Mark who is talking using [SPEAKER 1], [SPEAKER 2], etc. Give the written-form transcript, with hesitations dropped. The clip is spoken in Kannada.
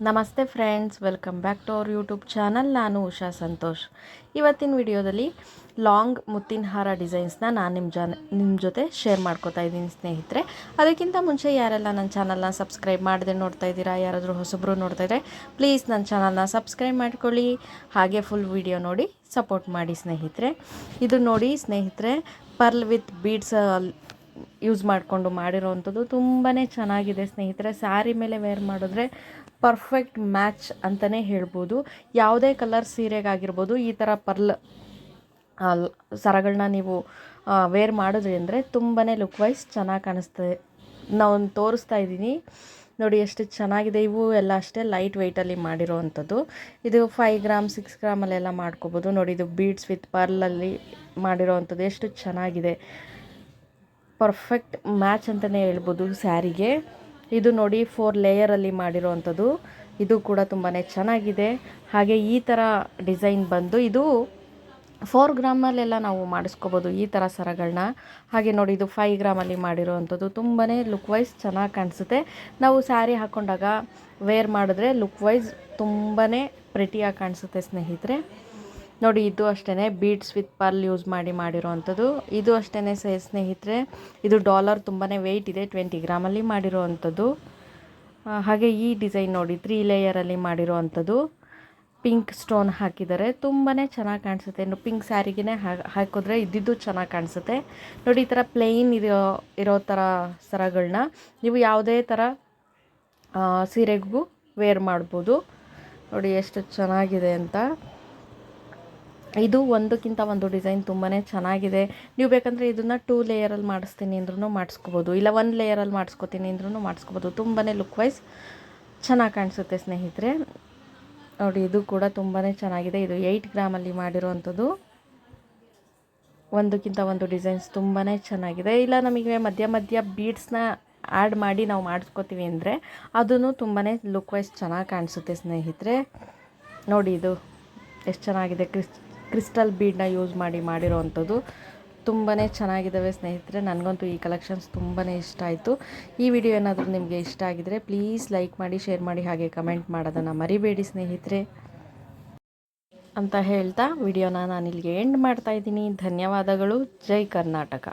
[SPEAKER 1] ನಮಸ್ತೆ friends, welcome back to our YouTube channel. ನಾನು ಉಷಾ ಸಂತೋಷ್. ಇವತ್ತಿನ ವಿಡಿಯೋದಲ್ಲಿ ಲಾಂಗ್ ಮುತ್ತಿನ ಹಾರ ಡಿಸೈನ್ಸ್ನ ನಾನು ನಿಮ್ಮ ಜೊತೆ ಶೇರ್ ಮಾಡ್ಕೋತಾ ಇದ್ದೀನಿ ಸ್ನೇಹಿತರೆ. ಅದಕ್ಕಿಂತ ಮುಂಚೆ ಯಾರೆಲ್ಲ ನನ್ನ ಚಾನಲ್ನ ಸಬ್ಸ್ಕ್ರೈಬ್ ಮಾಡದೆ ನೋಡ್ತಾ ಇದ್ದೀರಾ, ಯಾರಾದರೂ ಹೊಸಬ್ರು ನೋಡ್ತಾ ಇದ್ದರೆ ಪ್ಲೀಸ್ ನನ್ನ ಚಾನಲ್ನ ಸಬ್ಸ್ಕ್ರೈಬ್ ಮಾಡ್ಕೊಳ್ಳಿ. ಹಾಗೆ ಫುಲ್ ವಿಡಿಯೋ ನೋಡಿ ಸಪೋರ್ಟ್ ಮಾಡಿ ಸ್ನೇಹಿತರೆ. ಇದು ನೋಡಿ ಸ್ನೇಹಿತರೆ, ಪರ್ಲ್ ವಿತ್ ಬೀಡ್ಸ್ ಯೂಸ್ ಮಾಡಿಕೊಂಡು ಮಾಡಿರೋವಂಥದ್ದು ತುಂಬಾ ಚೆನ್ನಾಗಿದೆ ಸ್ನೇಹಿತರೆ. ಸ್ಯಾರಿ ಮೇಲೆ ವೇರ್ ಮಾಡಿದ್ರೆ ಪರ್ಫೆಕ್ಟ್ ಮ್ಯಾಚ್ ಅಂತಲೇ ಹೇಳ್ಬೋದು. ಯಾವುದೇ ಕಲರ್ ಸೀರೆಗಾಗಿರ್ಬೋದು ಈ ಥರ ಪರ್ಲ್ ಸರಗಳನ್ನ ನೀವು ವೇರ್ ಮಾಡಿದ್ರಿ ಅಂದರೆ ತುಂಬಾ ಲುಕ್ ವೈಸ್ ಚೆನ್ನಾಗಿ ಕಾಣಿಸ್ತದೆ. ನಾನು ತೋರಿಸ್ತಾ ಇದ್ದೀನಿ ನೋಡಿ ಎಷ್ಟು ಚೆನ್ನಾಗಿದೆ. ಇವು ಎಲ್ಲ ಅಷ್ಟೇ ಲೈಟ್ ವೆಯ್ಟಲ್ಲಿ ಮಾಡಿರೋವಂಥದ್ದು. ಇದು 5 ಗ್ರಾಮ್ 6 ಗ್ರಾಮಲ್ಲೆಲ್ಲ ಮಾಡ್ಕೋಬೋದು. ನೋಡಿ, ಇದು ಬೀಡ್ಸ್ ವಿತ್ ಪರ್ಲಲ್ಲಿ ಮಾಡಿರೋವಂಥದ್ದು ಎಷ್ಟು ಚೆನ್ನಾಗಿದೆ. ಪರ್ಫೆಕ್ಟ್ ಮ್ಯಾಚ್ ಅಂತಲೇ ಹೇಳ್ಬೋದು ಸ್ಯಾರಿಗೆ. ಇದು ನೋಡಿ 4 ಲೇಯರಲ್ಲಿ ಮಾಡಿರೋವಂಥದ್ದು. ಇದು ಕೂಡ ತುಂಬಾ ಚೆನ್ನಾಗಿದೆ. ಹಾಗೆ ಈ ಥರ ಡಿಸೈನ್ ಬಂದು ಇದು 4 ಗ್ರಾಮಲ್ಲೆಲ್ಲ ನಾವು ಮಾಡಿಸ್ಕೋಬೋದು ಈ ಥರ ಸರಗಳನ್ನ. ಹಾಗೆ ನೋಡಿ, ಇದು 5 ಗ್ರಾಮಲ್ಲಿ ಮಾಡಿರೋವಂಥದ್ದು. ತುಂಬಾ ಲುಕ್ ವೈಸ್ ಚೆನ್ನಾಗಿ ಕಾಣಿಸುತ್ತೆ. ನಾವು ಸ್ಯಾರಿ ಹಾಕ್ಕೊಂಡಾಗ ವೇರ್ ಮಾಡಿದ್ರೆ ಲುಕ್ ವೈಸ್ ತುಂಬಾ ಪ್ರಿಟಿಯಾಗಿ ಕಾಣಿಸುತ್ತೆ ಸ್ನೇಹಿತರೆ. ನೋಡಿ, ಇದು ಅಷ್ಟೇ ಬೀಡ್ಸ್ ವಿತ್ ಪರ್ಲ್ ಯೂಸ್ ಮಾಡಿರೋವಂಥದ್ದು. ಇದು ಅಷ್ಟೇ ಸ್ನೇಹಿತರೆ, ಇದು ಡಾಲರ್ ತುಂಬಾ ವೆಯ್ಟ್ ಇದೆ, 20 ಗ್ರಾಮಲ್ಲಿ ಮಾಡಿರೋವಂಥದ್ದು. ಹಾಗೆ ಈ ಡಿಸೈನ್ ನೋಡಿ 3 ಲೇಯರಲ್ಲಿ ಮಾಡಿರೋವಂಥದ್ದು. ಪಿಂಕ್ ಸ್ಟೋನ್ ಹಾಕಿದ್ದಾರೆ, ತುಂಬಾ ಚೆನ್ನಾಗಿ ಕಾಣಿಸುತ್ತೆ. ಇನ್ನು ಪಿಂಕ್ ಸ್ಯಾರಿಗೇ ಹಾಕಿದ್ರೆ ಇದ್ದಿದ್ದು ಚೆನ್ನಾಗಿ ಕಾಣಿಸುತ್ತೆ. ನೋಡಿ, ಈ ಥರ ಪ್ಲೇನ್ ಇರೋ ಥರ ಸರಗಳನ್ನ ನೀವು ಯಾವುದೇ ಥರ ಸೀರೆಗೂ ವೇರ್ ಮಾಡ್ಬೋದು. ನೋಡಿ ಎಷ್ಟು ಚೆನ್ನಾಗಿದೆ ಅಂತ. ಇದು ಒಂದಕ್ಕಿಂತ ಒಂದು ಡಿಸೈನ್ ತುಂಬಾ ಚೆನ್ನಾಗಿದೆ. ನೀವು ಬೇಕಂದರೆ ಇದನ್ನು 2 ಲೇಯರಲ್ಲಿ ಮಾಡಿಸ್ತೀನಿ ಅಂದ್ರೂ ಮಾಡಿಸ್ಕೋಬೋದು, ಇಲ್ಲ 1 ಲೇಯರಲ್ಲಿ ಮಾಡಿಸ್ಕೋತೀನಿ ಅಂದ್ರೂ ಮಾಡಿಸ್ಕೋಬೋದು. ತುಂಬಾ ಲುಕ್ ವೈಸ್ ಚೆನ್ನಾಗಿ ಕಾಣಿಸುತ್ತೆ ಸ್ನೇಹಿತರೆ. ನೋಡಿ, ಇದು ಕೂಡ ತುಂಬಾ ಚೆನ್ನಾಗಿದೆ. ಇದು 8 ಗ್ರಾಮಲ್ಲಿ ಮಾಡಿರೋವಂಥದ್ದು. ಒಂದಕ್ಕಿಂತ ಒಂದು ಡಿಸೈನ್ಸ್ ತುಂಬಾ ಚೆನ್ನಾಗಿದೆ. ಇಲ್ಲ ನಮಗೆ ಮಧ್ಯ ಬೀಡ್ಸ್ನ ಆ್ಯಡ್ ಮಾಡಿ ನಾವು ಮಾಡಿಸ್ಕೋತೀವಿ ಅಂದರೆ ಅದೂ ತುಂಬಾ ಲುಕ್ ವೈಸ್ ಚೆನ್ನಾಗಿ ಕಾಣಿಸುತ್ತೆ ಸ್ನೇಹಿತರೆ. ನೋಡಿ, ಇದು ಎಷ್ಟು ಚೆನ್ನಾಗಿದೆ. ಕ್ರಿಸ್ಟಲ್ ಬೀಡನ್ನ ಯೂಸ್ ಮಾಡಿರೋವಂಥದ್ದು ತುಂಬಾ ಚೆನ್ನಾಗಿದ್ದಾವೆ ಸ್ನೇಹಿತರೆ. ನನಗಂತೂ ಈ ಕಲೆಕ್ಷನ್ಸ್ ತುಂಬಾ ಇಷ್ಟ ಆಯಿತು. ಈ ವಿಡಿಯೋ ಏನಾದರೂ ನಿಮಗೆ ಇಷ್ಟ ಆಗಿದರೆ ಪ್ಲೀಸ್ ಲೈಕ್ ಮಾಡಿ, ಶೇರ್ ಮಾಡಿ, ಹಾಗೆ ಕಮೆಂಟ್ ಮಾಡೋದನ್ನು ಮರಿಬೇಡಿ ಸ್ನೇಹಿತರೆ ಅಂತ ಹೇಳ್ತಾ ವಿಡಿಯೋನ ನಾನು ಇಲ್ಲಿಗೆ ಎಂಡ್ ಮಾಡ್ತಾಯಿದ್ದೀನಿ. ಧನ್ಯವಾದಗಳು. ಜೈ ಕರ್ನಾಟಕ.